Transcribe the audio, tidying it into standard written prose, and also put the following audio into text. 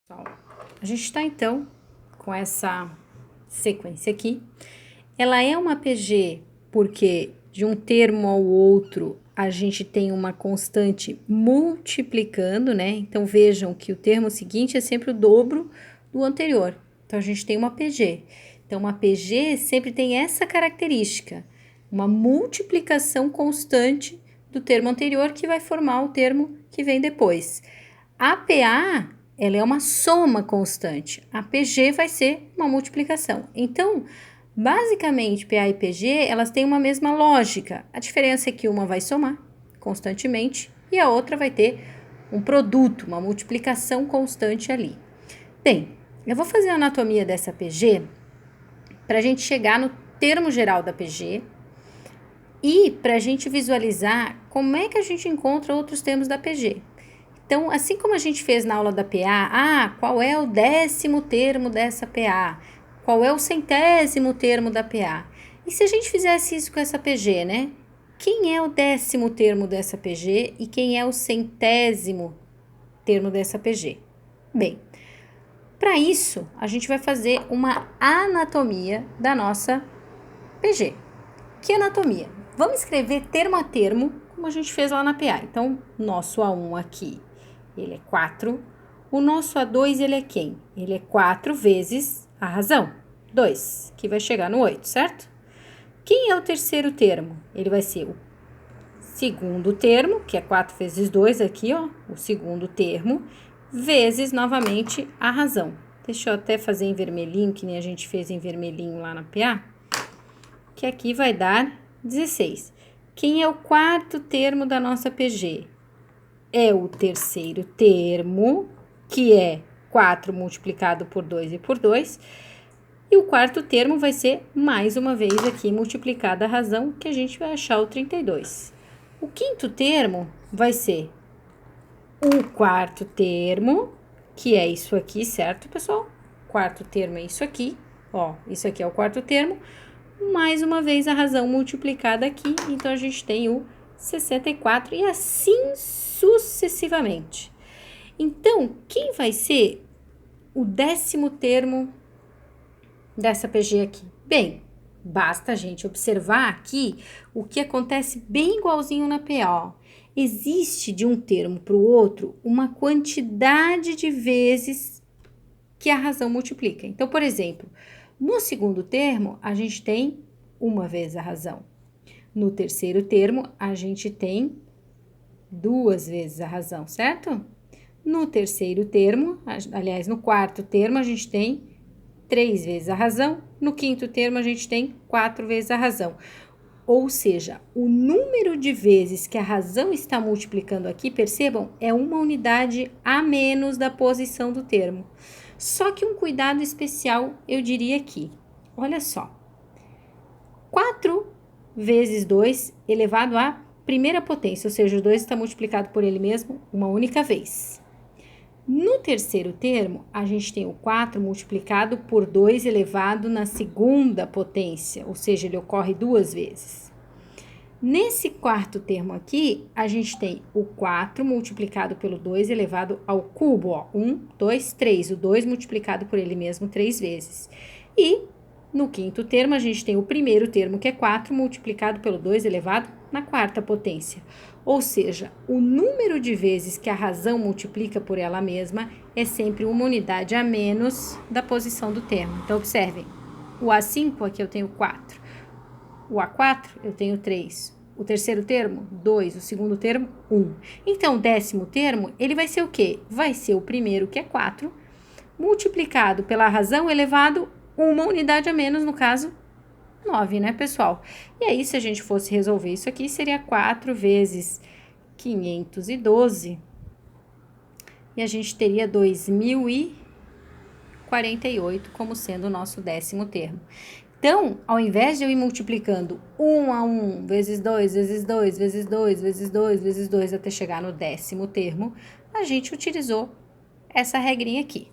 Pessoal, a gente está então com essa sequência aqui. Ela é uma PG porque de um termo ao outro a gente tem uma constante multiplicando, né? Então vejam que o termo seguinte é sempre o dobro do anterior. Então a gente tem uma PG. Então uma PG sempre tem essa característica, uma multiplicação constante do termo anterior que vai formar o termo que vem depois. A PA, ela é uma soma constante. A PG vai ser uma multiplicação. Então, basicamente, PA e PG, elas têm uma mesma lógica. A diferença é que uma vai somar constantemente e a outra vai ter um produto, uma multiplicação constante ali. Bem, eu vou fazer a anatomia dessa PG para a gente chegar no termo geral da PG e para a gente visualizar como é que a gente encontra outros termos da PG. Então, assim como a gente fez na aula da PA, qual é o 10º termo dessa PA? Qual é o 100º termo da PA? E se a gente fizesse isso com essa PG, né? Quem é o 10º termo dessa PG e quem é o 100º termo dessa PG? Bem, para isso, a gente vai fazer uma anatomia da nossa PG. Que anatomia? Vamos escrever termo a termo, como a gente fez lá na PA. Então, nosso A1 aqui, ele é 4. O nosso A2, ele é quem? Ele é 4 vezes a razão, 2, que vai chegar no 8, certo? Quem é o terceiro termo? Ele vai ser o segundo termo, que é 4 vezes 2 aqui, ó, o segundo termo, vezes, novamente, a razão. Deixa eu até fazer em vermelhinho, que nem a gente fez em vermelhinho lá na PA, que aqui vai dar 16. Quem é o quarto termo da nossa PG? É o terceiro termo, que é 4 multiplicado por 2 e por 2. E o quarto termo vai ser, mais uma vez aqui, multiplicada a razão, que a gente vai achar o 32. O quinto termo vai ser o quarto termo, que é isso aqui, certo, pessoal? Quarto termo é isso aqui, ó, isso aqui é o quarto termo. Mais uma vez a razão multiplicada aqui, então a gente tem o 64 e assim sucessivamente. Então, quem vai ser o 10º termo dessa PG aqui? Bem, basta a gente observar aqui o que acontece bem igualzinho na PA. Existe de um termo para o outro uma quantidade de vezes que a razão multiplica. Então, por exemplo, no segundo termo, a gente tem uma vez a razão. No terceiro termo, a gente tem 2 vezes a razão, certo? No terceiro termo, aliás, no quarto termo, a gente tem 3 vezes a razão. No quinto termo, a gente tem 4 vezes a razão. Ou seja, o número de vezes que a razão está multiplicando aqui, percebam, é uma unidade a menos da posição do termo. Só que um cuidado especial eu diria aqui. Olha só. 4 vezes 2 elevado à primeira potência, ou seja, o 2 está multiplicado por ele mesmo uma única vez. No terceiro termo, a gente tem o 4 multiplicado por 2 elevado na segunda potência, ou seja, ele ocorre 2 vezes. Nesse quarto termo aqui, a gente tem o 4 multiplicado pelo 2 elevado ao cubo, ó, 1, 2, 3, o 2 multiplicado por ele mesmo 3 vezes. E no quinto termo, a gente tem o primeiro termo, que é 4, multiplicado pelo 2 elevado na quarta potência. Ou seja, o número de vezes que a razão multiplica por ela mesma é sempre uma unidade a menos da posição do termo. Então, observem, o A5 aqui eu tenho 4, o A4 eu tenho 3, o terceiro termo, 2, o segundo termo, 1. Então, o 10º termo, ele vai ser o quê? Vai ser o primeiro, que é 4, multiplicado pela razão elevado uma unidade a menos, no caso, 9, né, pessoal? E aí, se a gente fosse resolver isso aqui, seria 4 vezes 512, e a gente teria 2048 como sendo o nosso 10º termo. Então, ao invés de eu ir multiplicando 1 a 1, vezes 2, vezes 2, vezes 2, vezes 2, vezes 2, até chegar no 10º termo, a gente utilizou essa regrinha aqui.